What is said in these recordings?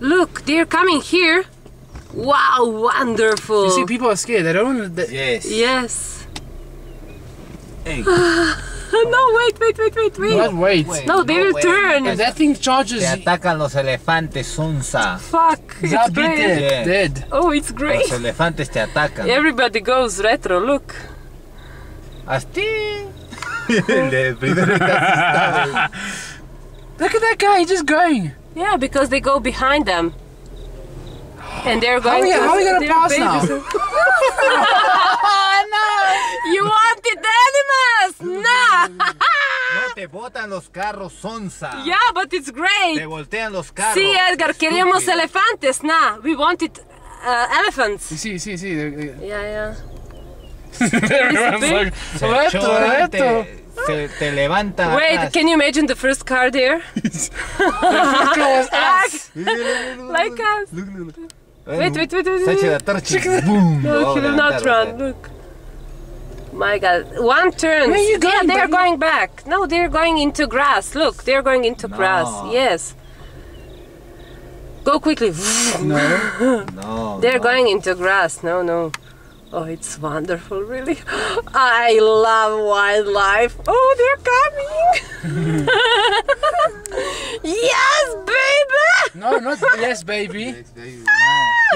Look, they're coming here. Wow, wonderful. You see, people are scared. They don't want to... Yes. Yes. Hey. No, wait. What? Wait. No, they will turn. If that thing charges... Te atacan los elefantes, Sonsa. Fuck, it's Zabi great. Yeah. dead. Oh, it's great. Los elefantes te atacan. Everybody goes retro, look. Asti. El primero está asustado. Look at that guy, he's just going. Yeah, because they go behind them. And they're going How are we gonna they're pass now? babies. You wanted animals? Nah. No te botan los carros, Sonsa. Yeah, but it's great. Te voltean los carros. Sí, Edgar, queríamos Estúpido. elefantes. Nah, we wanted elephants. You see. Yeah. Everyone's like, Se Reto. choran, te levantan. Wait, atrás. can you imagine the first car there? First guy was us. Like us. Wait. Sache la torcha. Boom. No, he will not run. Look. My God. One turn. Where are you going, Yeah, they're buddy? going back. No, they're going into grass. Look, they're going into grass. Yes. Go quickly. No. They're going into grass. No. Oh, it's wonderful, really. I love wildlife. Oh, they're coming. Yes, baby. No, not yes, baby. Yes, baby, no.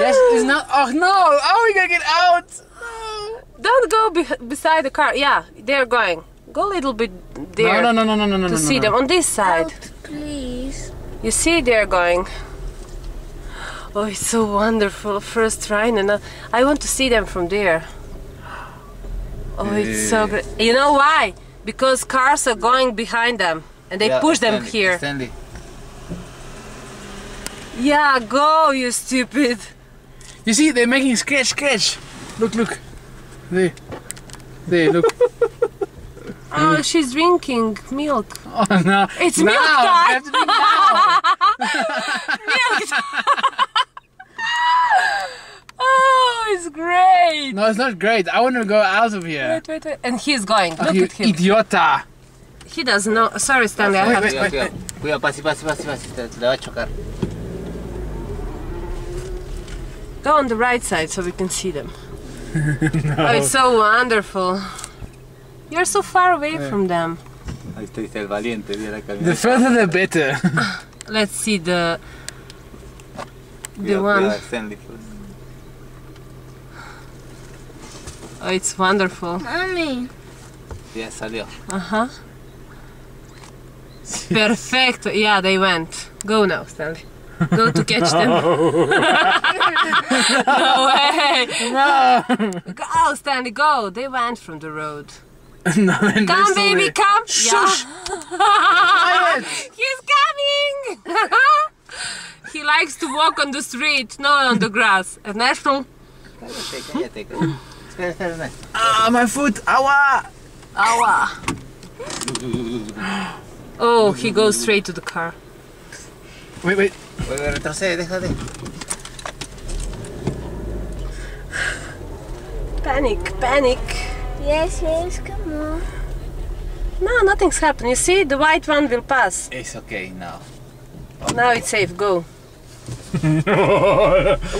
Yes, it's not. Oh no! Oh, we gotta get out. No. Don't go beside the car. Yeah, they're going. Go a little bit there. No. To see them on this side. Out, please. You see, they're going. Oh, it's so wonderful. First rhino. Now, I want to see them from there. Oh, it's so great. You know why? Because cars are going behind them and they push them here. Stanley. Yeah, go, you stupid. You see, they're making sketch. Look. There, look. Oh, she's drinking milk. Oh no! It's now. milk time. We have to do now. Milk. Oh, it's great. No, it's not great. I want to go out of here. Wait. And he's going. Look You at him. idiota! He doesn't know. Sorry, Stanley. I have to. Cuidado, pase, te va a chocar. Go on the right side so we can see them. Oh, it's so wonderful. You're so far away from them. Ahí está el valiente, mira la The camioneta. further the better. Let's see the Cuidado, one. Stanley. Oh, it's wonderful. Mommy. Ya salió. Perfecto. Yeah, they went. Go now, Stanley. Go to catch them. No way. No. Go, Stanley, go. They went from the road. No, Come, baby, come. Shush. Yeah. He's coming. He likes to walk on the street, not on the grass. Ernesto. Cállate. Espera. Ah, my foot. Awa. Oh, he goes straight to the car. Wait. Retrocede, déjate. Panic. Yes, come on. No, nothing's happened. You see, the white one will pass. It's okay now. Now it's safe. Go.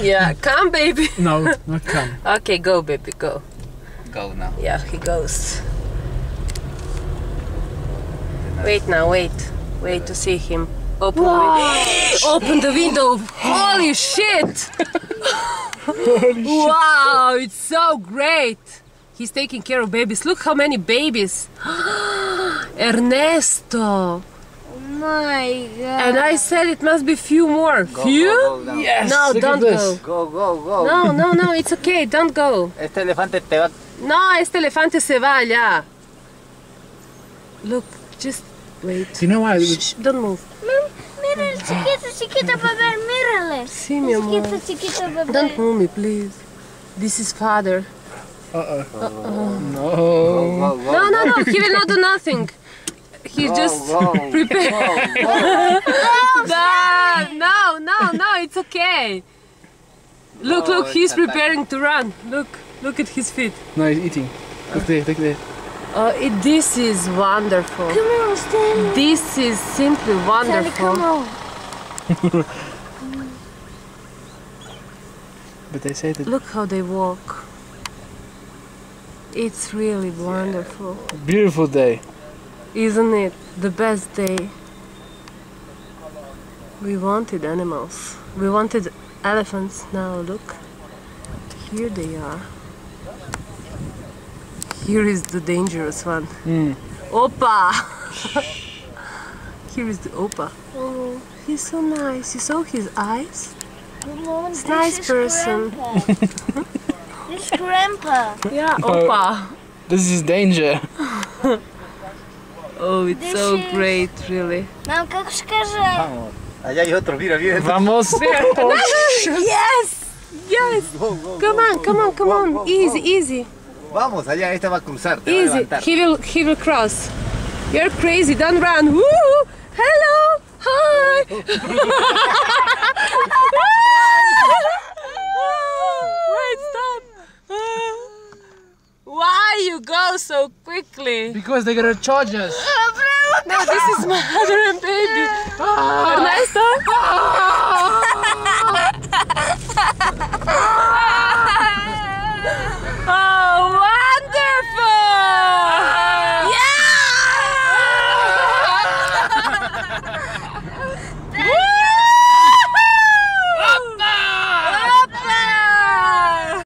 Yeah, come, baby. No, not come. Okay, go, baby, go. Go now. Yeah, he goes. Wait now, wait to see him. Open the window. Open the window. Holy shit! Wow, it's so great. He's taking care of babies. Look how many babies. Ernesto. Oh my God. And I said it must be few more. Few? Go now. Yes. No, look don't at this. go. Go. No, it's okay. Don't go. Este elefante te va. No, este elefante se va allá. Look, just wait. Do you know why? Shh, don't move. Mira el chiquito bebé, mírale. Sí, mi amor. Chiquito bebé. Don't move me, please. This is father. No. Go. No, he will not do nothing. He's just prepared. No, it's okay. Look, he's preparing to run. Look at his feet. No, he's eating. Look there. This is wonderful. Come on, Stanley. This is simply Stanley, wonderful. come on. But they say that Look how they walk. It's really wonderful. beautiful day. Isn't it the best day? We wanted animals. We wanted elephants. Now look. Here they are. Here is the dangerous one. Opaaaaaa! Here is the Opaaaaaa. Oh, he's so nice. You saw his eyes? It's nice person. This grandpa. Yeah, Opaaaaaa. This is danger. Oh, it's This so is- great, really. Mam, как скажи. Vamos. Allá hay otro, mira, mira. Vamos. Yes! Yes! Go, go, Come go, on, go, come on, go, come go, on. go, Easy, go. easy. Vamos, allá, esta va a cruzar, te va a Easy. levantar. He will cross. You're crazy. Don't run. Woo! Hello. Hi. Wait, stop. Why you go so quickly? Because they're gonna charge us. No, this is mother and baby. Ernesto.